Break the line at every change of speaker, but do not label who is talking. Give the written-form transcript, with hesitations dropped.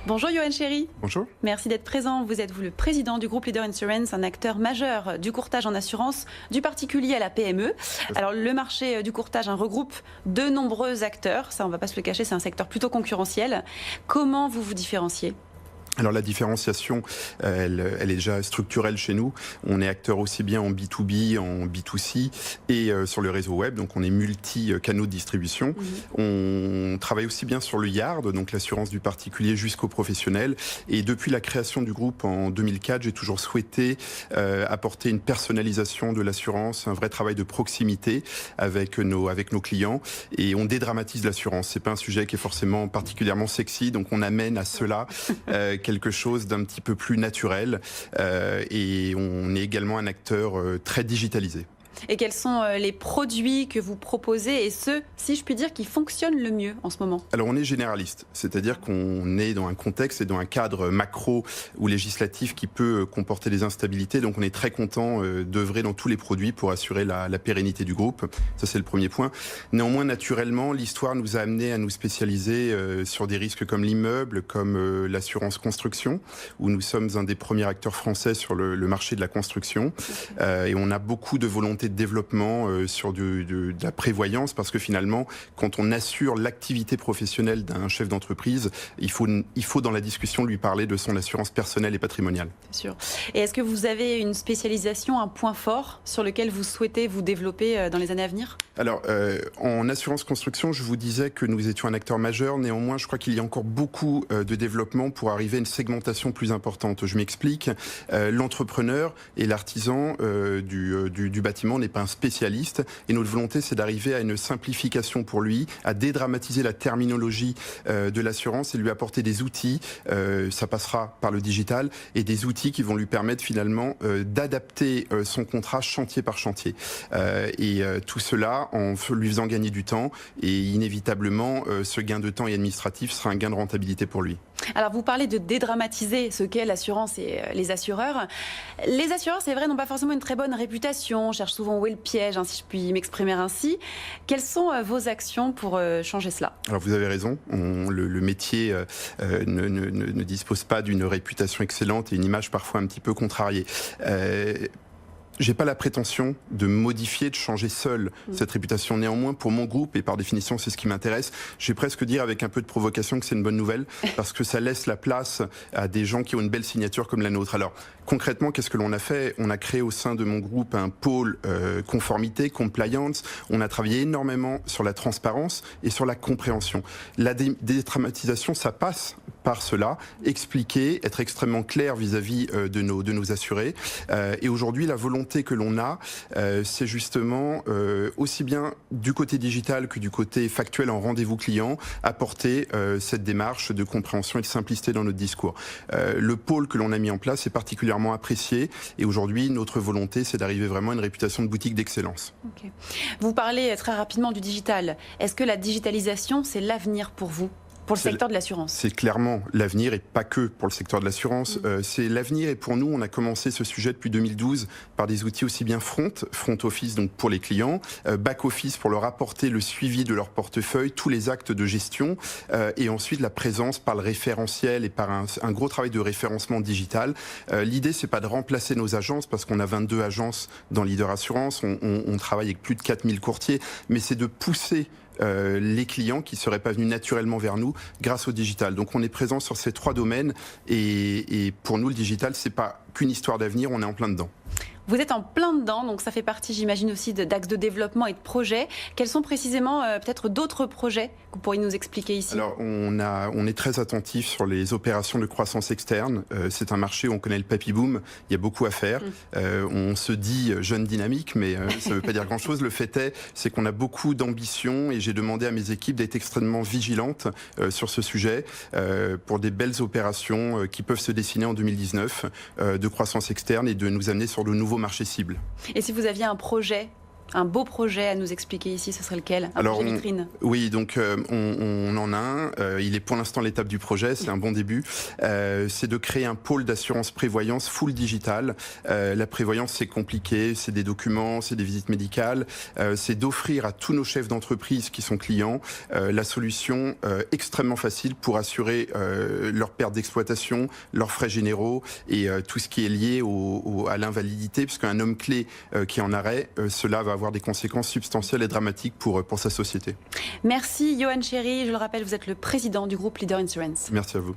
Bonjour Johan Chéry.
Bonjour.
Merci d'être présent. Vous êtes le président du groupe Leader Insurance, un acteur majeur du courtage en assurance, du particulier à la PME. Alors le marché du courtage regroupe de nombreux acteurs, ça on ne va pas se le cacher, c'est un secteur plutôt concurrentiel. Comment vous vous différenciez ?
Alors la différenciation, elle est déjà structurelle chez nous. On est acteur aussi bien en B2B, en B2C et sur le réseau web. Donc on est multi-canaux de distribution. On travaille aussi bien sur le yard, donc l'assurance du particulier jusqu'au professionnel. Et depuis la création du groupe en 2004, j'ai toujours souhaité apporter une personnalisation de l'assurance, un vrai travail de proximité avec nos clients. Et on dédramatise l'assurance. C'est pas un sujet qui est forcément particulièrement sexy. Donc on amène à cela quelque chose d'un petit peu plus naturel et on est également un acteur très digitalisé.
Et quels sont les produits que vous proposez et ceux, si je puis dire, qui fonctionnent le mieux en ce moment ?
Alors on est généraliste, c'est-à-dire qu'on est dans un contexte et dans un cadre macro ou législatif qui peut comporter des instabilités, donc on est très content d'œuvrer dans tous les produits pour assurer la pérennité du groupe. Ça c'est le premier point. Néanmoins, naturellement, l'histoire nous a amené à nous spécialiser sur des risques comme l'immeuble, comme l'assurance construction, où nous sommes un des premiers acteurs français sur le marché de la construction. Et on a beaucoup de volonté de développement sur de la prévoyance, parce que finalement, quand on assure l'activité professionnelle d'un chef d'entreprise, il faut dans la discussion lui parler de son assurance personnelle et patrimoniale.
C'est sûr. Et est-ce que vous avez une spécialisation, un point fort sur lequel vous souhaitez vous développer dans les années à venir ?
Alors, en assurance construction, je vous disais que nous étions un acteur majeur. Néanmoins, je crois qu'il y a encore beaucoup de développement pour arriver à une segmentation plus importante. Je m'explique. L'entrepreneur et l'artisan du bâtiment n'est pas un spécialiste et notre volonté c'est d'arriver à une simplification pour lui, à dédramatiser la terminologie de l'assurance et lui apporter des outils, ça passera par le digital, et des outils qui vont lui permettre finalement d'adapter son contrat chantier par chantier. Et tout cela en lui faisant gagner du temps, et inévitablement ce gain de temps et administratif sera un gain de rentabilité pour lui.
Alors vous parlez de dédramatiser ce qu'est l'assurance et les assureurs. Les assureurs, c'est vrai, n'ont pas forcément une très bonne réputation, cherchent souvent où est le piège, si je puis m'exprimer ainsi. Quelles sont vos actions pour changer cela ?
Alors vous avez raison, le métier ne dispose pas d'une réputation excellente et une image parfois un petit peu contrariée. J'ai pas la prétention de modifier, de changer seul cette réputation. Néanmoins, pour mon groupe, et par définition c'est ce qui m'intéresse, je vais presque dire avec un peu de provocation que c'est une bonne nouvelle, parce que ça laisse la place à des gens qui ont une belle signature comme la nôtre. Alors concrètement, qu'est-ce que l'on a fait ? On a créé au sein de mon groupe un pôle conformité, compliance. On a travaillé énormément sur la transparence et sur la compréhension. La dédramatisation, ça passe par cela, expliquer, être extrêmement clair vis-à-vis de nos assurés. Et aujourd'hui, la volonté que l'on a, c'est justement aussi bien du côté digital que du côté factuel en rendez-vous client, apporter cette démarche de compréhension et de simplicité dans notre discours. Le pôle que l'on a mis en place est particulièrement apprécié, et aujourd'hui notre volonté c'est d'arriver vraiment à une réputation de boutique d'excellence.
Okay. Vous parlez très rapidement du digital. Est-ce que la digitalisation c'est l'avenir pour vous ? Pour le secteur de l'assurance.
C'est clairement l'avenir, et pas que pour le secteur de l'assurance. C'est l'avenir, et pour nous, on a commencé ce sujet depuis 2012 par des outils aussi bien front office donc pour les clients, back office pour leur apporter le suivi de leur portefeuille, tous les actes de gestion, et ensuite la présence par le référentiel et par un gros travail de référencement digital. L'idée, c'est pas de remplacer nos agences, parce qu'on a 22 agences dans Leader Assurance, on travaille avec plus de 4000 courtiers, mais c'est de pousser les clients qui ne seraient pas venus naturellement vers nous grâce au digital. Donc on est présent sur ces 3 domaines, et pour nous le digital c'est pas qu'une histoire d'avenir, on est en plein dedans.
Vous êtes en plein dedans, donc ça fait partie, j'imagine, aussi d'axes de développement et de projets. Quels sont précisément peut-être d'autres projets que vous pourriez nous expliquer ici ?
Alors, on est très attentif sur les opérations de croissance externe. C'est un marché où on connaît le papy boom, il y a beaucoup à faire. On se dit jeune dynamique, mais ça ne veut pas dire grand-chose. Le fait c'est qu'on a beaucoup d'ambition, et j'ai demandé à mes équipes d'être extrêmement vigilantes sur ce sujet pour des belles opérations qui peuvent se dessiner en 2019 de croissance externe, et de nous amener sur de nouveaux marchés cibles.
Et si vous aviez un projet un beau projet à nous expliquer ici, ce serait lequel? Un projet vitrine.
Oui, donc on en a un. Il est pour l'instant l'étape du projet, c'est un bon début. C'est de créer un pôle d'assurance prévoyance full digital. La prévoyance, c'est compliqué, c'est des documents, c'est des visites médicales. C'est d'offrir à tous nos chefs d'entreprise qui sont clients la solution extrêmement facile pour assurer leur perte d'exploitation, leurs frais généraux et tout ce qui est lié à l'invalidité, puisqu'un homme clé qui est en arrêt, cela va avoir des conséquences substantielles et dramatiques pour sa société.
Merci Johan Chéry, je le rappelle, vous êtes le président du groupe Leader Insurance.
Merci à vous.